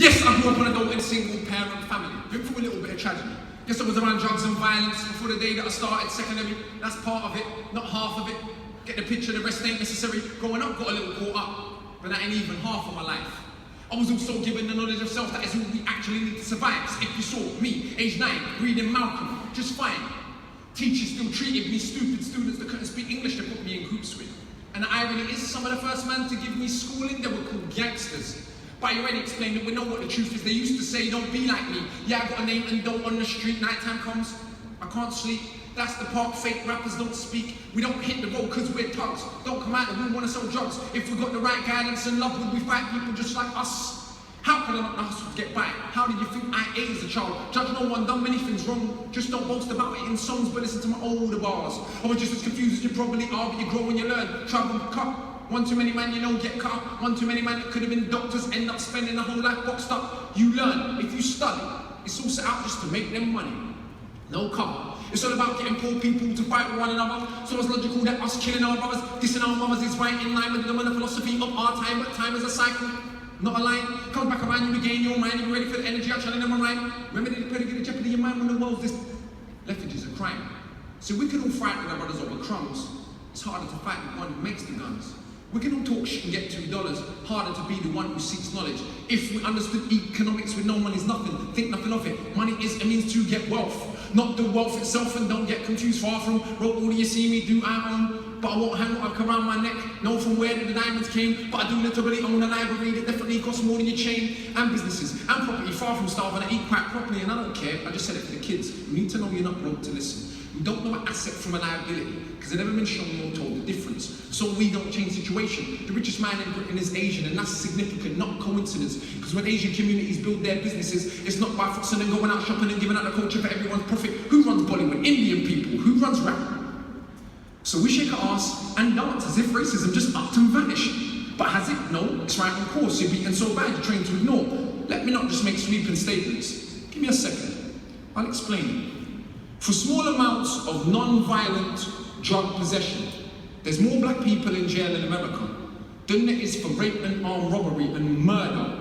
Yes, I grew up in an adult and single parent family. Been through a little bit of tragedy. Yes, I was around drugs and violence before the day that I started secondary. That's part of it, not half of it. Get the picture, the rest ain't necessary. Growing up, got a little caught up, but that ain't even half of my life. I was also given the knowledge of self that is all we actually need to survive. So if you saw me, age 9, reading Malcolm, just fine. Teachers still treated me stupid students that couldn't speak English to put me in groups with. And the irony is, some of the first men to give me schooling, they were called gangsters. But I already explained that we know what the truth is. They used to say, don't be like me. Yeah, I got a name and don't on the street. Nighttime comes, I can't sleep. That's the part fake rappers don't speak. We don't hit the road because we're thugs. Don't come out and we want to sell drugs. If we got the right guidance and love, would we fight people just like us? How could I not know how to get by? How did you think I ate as a child? Judge no one, done many things wrong. Just don't boast about it in songs, but listen to my older bars. I was just as confused as you probably are, but you grow and you learn. Travel, cut. One too many man, you know, get cut up. One too many man that could have been doctors, end up spending a whole life boxed up. You learn. If you study, it's all set out just to make them money. No cover. It's all about getting poor people to fight with one another. So it's logical that us killing our brothers, dissing our mothers is right in line with the philosophy of our time, but time is a cycle, not a line. Comes back around, you regain your mind, you're ready for the energy, I challenge them on rhyme. Remember the predicate of jeopardy in your mind when the world's this left is a crime. So we can all fight with our brothers over crumbs. It's harder to fight with one who makes the guns. We can all talk shit and get $2, harder to be the one who seeks knowledge. If we understood economics with no money is nothing, think nothing of it. Money is a means to get wealth, not the wealth itself, and don't get confused. Far from wrote all you see me do, I own, but I won't hang up around my neck. Know from where the diamonds came, but I do literally own a library that definitely costs more than your chain. And businesses, and property, far from starving, I eat quite properly, and I don't care. I just said it for the kids. You need to know you're not broke to listen. You don't know an asset from a liability, because they've never been shown or told the difference. So we don't change the situation. The richest man in Britain is Asian, and that's significant, not coincidence. Because when Asian communities build their businesses, it's not by fussing and going out shopping and giving out the culture for everyone's profit. Who runs Bollywood? Indian people. Who runs rap? So we shake our ass and dance as if racism just upped and vanished. But has it? No, it's right on course. You're beaten so bad, you're trained to ignore. Let me not just make sweeping statements. Give me a second. I'll explain it. For small amounts of non-violent drug possession, there's more black people in jail in America than there is for rape and armed robbery and murder,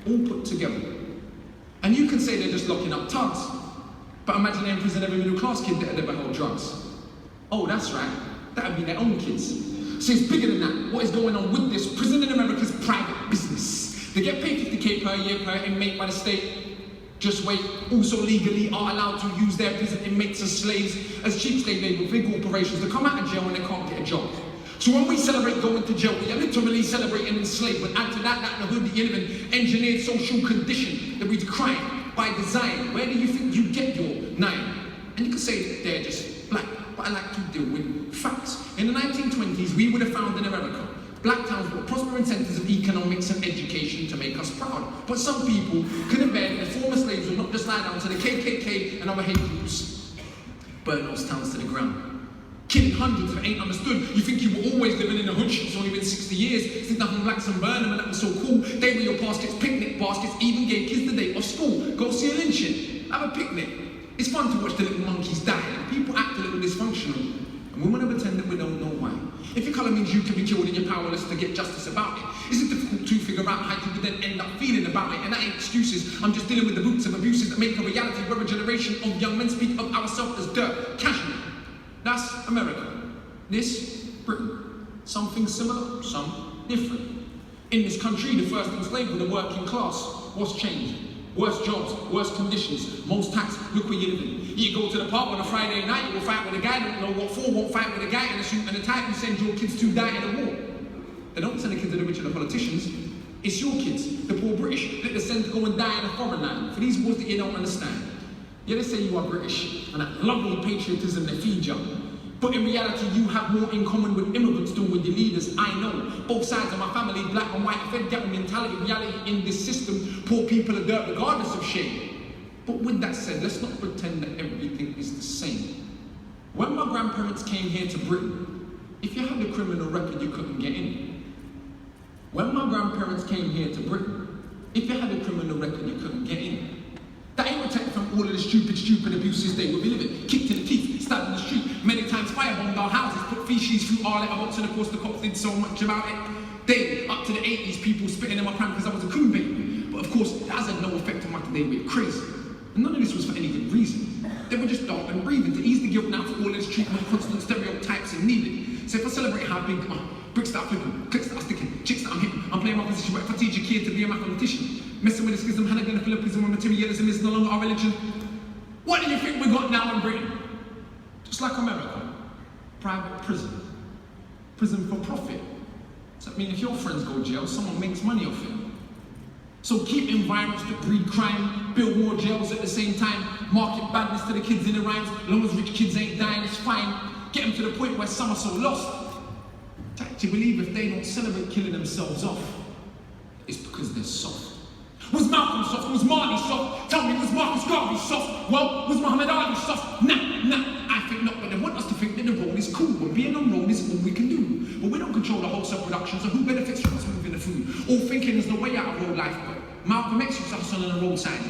all put together. And you can say they're just locking up thugs, but imagine they imprison every middle class kid that had ever held drugs. Oh, that's right, that would be their own kids. So it's bigger than that. What is going on with this? Prison in America is private business. They get paid $50K per year per inmate by the state. Just wait, also legally are allowed to use their prison inmates as slaves, as cheap slave labor, big corporations that come out of jail when they can't get a job. So when we celebrate going to jail, we are literally celebrating enslavement. Add to that the hood that you live in, engineered social condition that we decry by design. Where do you think you get your 9? And you can say that they're just black, but I like to deal with facts. In the 1920s, we would have found in America black towns were prospering centres of economics and education to make us proud. But some people couldn't bear that former slaves would not just lie down to the KKK and other hate groups. Burn those towns to the ground. Killing hundreds that ain't understood. You think you were always living in the hood, it's only been 60 years since the hung blacks and burn them, and that was so cool. They were your baskets, picnic baskets, even gave kids the day off school. Go see a lynching, have a picnic. It's fun to watch the little monkeys die, and people act a little dysfunctional. And we want to pretend that we don't know why. If your colour means you can be killed and you're powerless to get justice about it, is it difficult to figure out how you would then end up feeling about it? And that ain't excuses. I'm just dealing with the roots of abuses that make a reality where a generation of young men speak of ourselves as dirt, casually. That's America. This, Britain. Something similar, some different. In this country, the first enslaved were the working class. What's changed? Worse jobs, worse conditions, most tax, look where you're living. You go to the park on a Friday night, you will fight with a guy, don't know what for, won't fight with a guy in a suit and a tie, you send your kids to die in a war. They don't send the kids to the rich and the politicians, it's your kids, the poor British, that they send to go and die in a foreign land, for these wars that you don't understand. Yeah, they say you are British, and that lovely patriotism they feed you. But in reality, you have more in common with immigrants than with your leaders. I know. Both sides of my family, black and white, fed ghetto mentality, reality in this system. Poor people are dirt regardless of shame. But with that said, let's not pretend that everything is the same. When my grandparents came here to Britain, if you had a criminal record, you couldn't get in. When my grandparents came here to Britain, if you had a criminal record, you couldn't get in. That ain't protected from all of the stupid abuses they would be living. Kicked in the teeth, stabbed in the street, many times firebombed our houses, put feces through our letterbox, and of course the cops did so much about it. Daily, up to the 80s, people spitting in my pram because I was a coon baby. But of course, that has had no effect on my today with crazy. And none of this was for any good reason. They were just dark and breathing to ease the guilt now for all this treatment, constant stereotypes and needed. So if I celebrate how big bricks that I'm flipping, clicks that I'm sticking, chicks that I'm hitting, I'm playing my position. But if I teach a kid to be a mathematician, messing with the schism, Hanagan, Philippism, and materialism is no longer our religion, what do you think we got now in Britain? Just like America, private prison. Prison for profit. So that means if your friends go to jail, someone makes money off it. So keep environments that breed crime, build more jails at the same time, market badness to the kids in the rhymes, as long as rich kids ain't dying, it's fine. Get them to the point where some are so lost. To actually believe if they don't celebrate killing themselves off, it's because they're soft. Was Malcolm soft? Was Marley soft? Tell me, was Marcus Garvey soft? Well, was Muhammad Ali soft? Nah, I think not, but they want us to think that the role is cool, when being on roll is all we can do. But we don't control the wholesale production, so who benefits from us moving the food? All thinking is the way out of road life, but Malcolm X used to hustle on the roadside.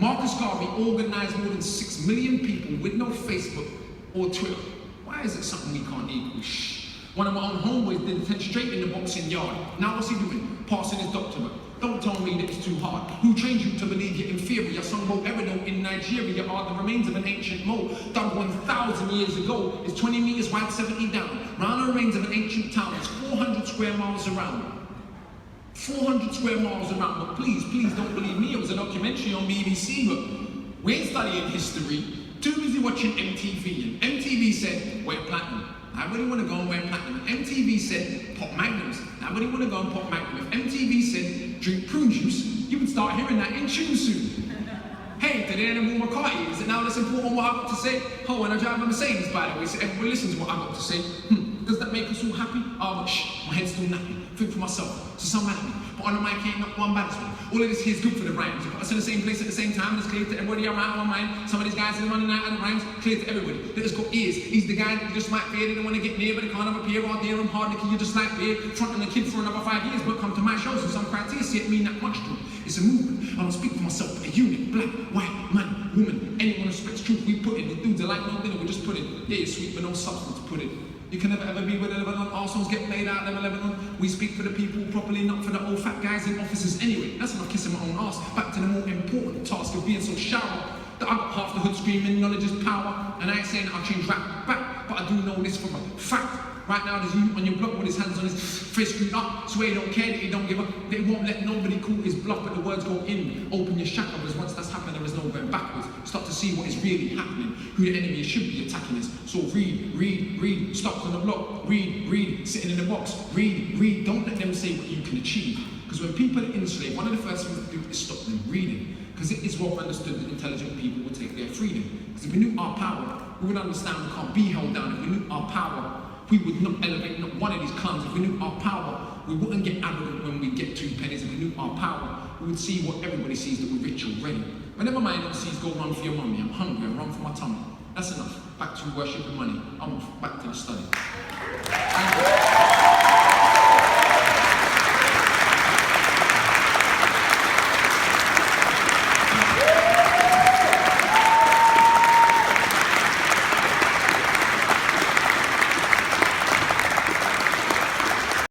Marcus Garvey organised more than 6 million people with no Facebook or Twitter. Why is it something we can't equal? Shh. One of my own homeboys did 10 straight in the boxing yard. Now what's he doing? Passing his doctorate. Don't tell me that it's too hard. Who trained you to believe you're inferior? Songbo Eridon in Nigeria are the remains of an ancient mole dug 1,000 years ago. It's 20 meters wide, 70 down. Round the remains of an ancient town. It's 400 square miles around. 400 square miles around. But please don't believe me. It was a documentary on BBC, but we ain't studying history. Too busy watching MTV. And MTV said, wear platinum. I really want to go and wear platinum. MTV said, pop magnums. I really want to go and pop magnum. If MTV said, drink prune juice, you would start hearing that in tune soon. Hey, did anyone want my car? Is it now less important what I've got to say? Oh, and I drive a Mercedes, by the way, so everybody listens to what I've got to say. Does that make us all happy? Oh, but shh, my head's still nappy. Think for myself, so some mad at me. But on the mic ain't not one bad as me. All of this here is good for the rhymes. You put us in the same place at the same time, it's clear to everybody around my mind. Some of these guys are running out of the rhymes, clear to everybody. That has got ears. He's the guy that you just might fear, they don't want to get near, but they can't have appear or near him hard, you just like beer. Fronting the kid for another 5 years, but come to my shows with some criteria, see it mean that much to him. It's a movement. I don't speak for myself, but a unit, black, white, man, woman. Anyone who speaks truth, we put in. The dudes are like no dinner, we just put in. Yeah, you're sweet, but no substance, put it. You can never ever be with Lebanon. Our songs get played out, Lebanon. We speak for the people properly, not for the old fat guys in offices anyway. That's enough kissing my own ass. Back to the more important task of being so shallow that I got half the hood screaming, knowledge is power. And I ain't saying that I'll change rap back, but I do know this for a fact. Right now, there's you on your block with his hands on his face screwed up, swear he don't care that he don't give up. They won't let nobody call his bluff, but the words go in. Open your chakra, because once that's happened, there is no going backwards. Start to see what is really happening, who the enemy should be attacking is. So read, stop on the block, read, sitting in the box, read, don't let them say what you can achieve. Because when people are enslaved, one of the first things to do is stop them reading. Because it is well understood that intelligent people will take their freedom. Because if we knew our power, we would understand we can't be held down. If we knew our power, we would not elevate not one of these clowns. If we knew our power, we wouldn't get arrogant when we get 2 pennies. If we knew our power, we would see what everybody sees, that we're rich already. But never mind MCs go run for your mummy. I'm hungry, I run for my tummy. That's enough. Back to worship and money. I'm off, back to the study.